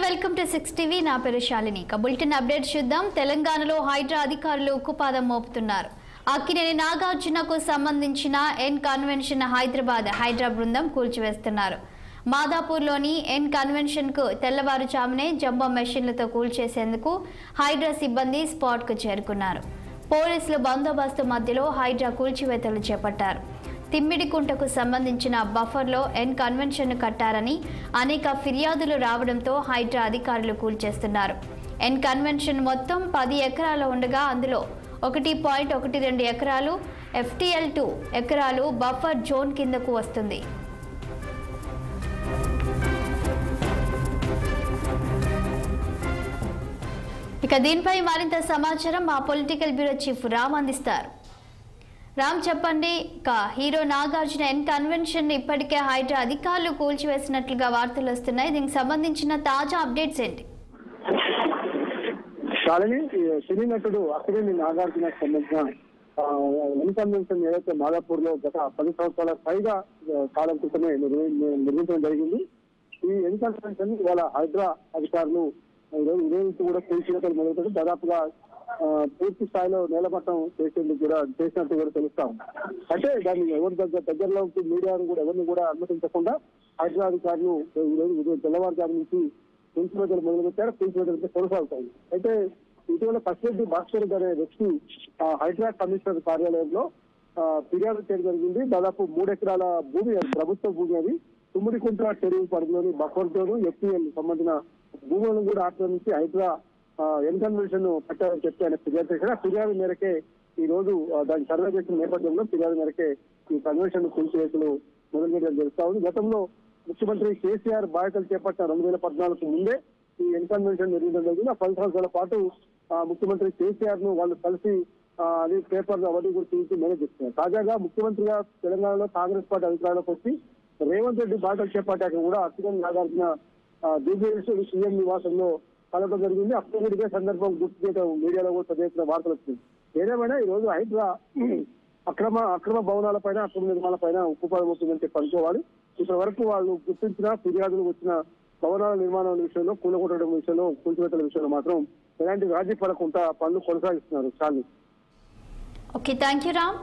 Welcome to 6 TV. నా పేరు Shalini. Bulletin update చూద్దాం. తెలంగాణలో హైడ్రా అధికారులు ఉక్కుపాదం మోపుతున్నారు. అక్కినేని నాగార్జునకు సంబంధించిన ఎన్ కన్వెన్షన్ హైదరాబాద్ హైడ్రా బృందం కూల్చివేస్తున్నారు. మాదాపూర్లోని ఎన్ కన్వెన్షన్ కు తెల్లవారుజామునే జంబో మెషిన్లతో కూల్చేసేందుకు హైడ్రా సిబ్బంది స్పాట్ కు చేరుకున్నారు. పోలీసులు బందోబస్తు మధ్యలో హైడ్రా కూల్చివేతలు చేపట్టారు. తిమ్మిడికుంటకు సంబంధించిన బఫర్లో ఎన్ కన్వెన్షన్ కట్టారని అనేక ఫిర్యాదులు రావడంతో హైడ్రా అధికారులు కూల్చేస్తున్నారు. ఎన్ కన్వెన్షన్ మొత్తం 10 ఎకరాలు ఉండగా అందులో 1.12 ఎకరాలు FTL2 ఎకరాలు బఫర్ జోన్ కిందకు వస్తుంది. ఇక దీనిపై మరింత సమాచారం మా పొలిటికల్ బ్యూరో చీఫ్ రామ్ అందిస్తారు. రామ్ చెప్పండి. హీరో నాగార్జున ఎన్ కన్వెన్షన్ ఇప్పటికే హైడ్రా అధికారులు కూల్చివేసినట్లుగా వార్తలు వస్తున్నాయి. దీనికి సంబంధించిన తాజా అప్డేట్స్ ఏంటి? శాలిని, సినీ నటుడు అక్కినేని నాగార్జునకు సంబంధించిన ఎన్ కన్వెన్షన్ ఏదైతే మాదాపూర్ లో గత 10 సంవత్సరాల పైగా కాలం క్రితమే నిర్మించడం జరిగింది. ఈ ఎన్ కన్వెన్షన్ ఇవాళ హైడ్రా అధికారులు ఈరోజు కూడా కూల్చివేతలు మొదలుపెట్టి దాదాపుగా పూర్తి స్థాయిలో నేలమట్టం చేసినట్టు కూడా తెలుస్తాం. అంటే దాన్ని ఎవరి దగ్గరలో మీడియాను కూడా ఎవరిని కూడా అనుమతించకుండా హైడ్రా అధికారులు ఈరోజు తెల్లవారుజాము నుంచి కూల్చివేతలు మొదలుపెట్టారు. కూల్చివేతలు కొనసాగుతాయి. అయితే ఇటీవల పసిరెడ్డి భాస్కర్ అనే వ్యక్తి హైడ్రా కమిషనర్ కార్యాలయంలో ఫిర్యాదు చేయడం జరిగింది. దాదాపు 3 ఎకరాల భూమి, ప్రభుత్వ భూమి అది తుమ్మిడికుంట చెరువు పరిధిలోని బఫర్ జోన్ FTL సంబంధించిన భూములను కూడా ఆక్రమించి హైడ్రా ఎన్ కన్వెన్షన్ పెట్టారని చెప్పి ఆయన ఫిర్యాదు చేశారు. ఫిర్యాదు మేరకే ఈ రోజు దాన్ని సర్వే చేసిన నేపథ్యంలో ఫిర్యాదు మేరకే ఈ కన్వెన్షన్ కూల్చివేతలు మొదలుపెట్టడం జరుగుతా ఉంది. గతంలో ముఖ్యమంత్రి కేసీఆర్ బాధ్యతలు చేపట్టిన 2014 ముందే ఈ ఎన్ కన్వెన్షన్ నిర్మించడం జరిగింది. 10 సంవత్సరాల పాటు ముఖ్యమంత్రి కేసీఆర్ ను వాళ్ళు కలిసి అది పేపర్లు అవన్నీ కూడా తీసి మేనేజ్ చేస్తున్నారు. తాజాగా ముఖ్యమంత్రిగా తెలంగాణలో కాంగ్రెస్ పార్టీ అధికారంలోకి వచ్చి రేవంత్ రెడ్డి బాధ్యతలు చేపట్టాక కూడా అక్కినేని నాగార్జున సీఎం నివాసంలో కలవడం జరిగింది. అప్పుడు ఇదే సందర్భం గుర్తు చేయడం మీడియాలో కూడా పెద్ద వార్తలు వచ్చింది. ఏదేమైనా ఈ రోజు హైడ్రా అక్రమ భవనాలపైన, అక్రమ నిర్మాణాలపైన ఉక్కుపాదం అవుతుందని చెప్పి అనుకోవాలి. ఇప్పటి వరకు వాళ్ళు గుర్తించిన ఫిర్యాదులు వచ్చిన భవనాల నిర్మాణం విషయంలో, కూలగొట్టడం విషయంలో, కూల్చివేతల విషయంలో మాత్రం ఎలాంటి రాజీ పడకుండా పనులు కొనసాగిస్తున్నారు. చాలు. Okay, thank you Ram.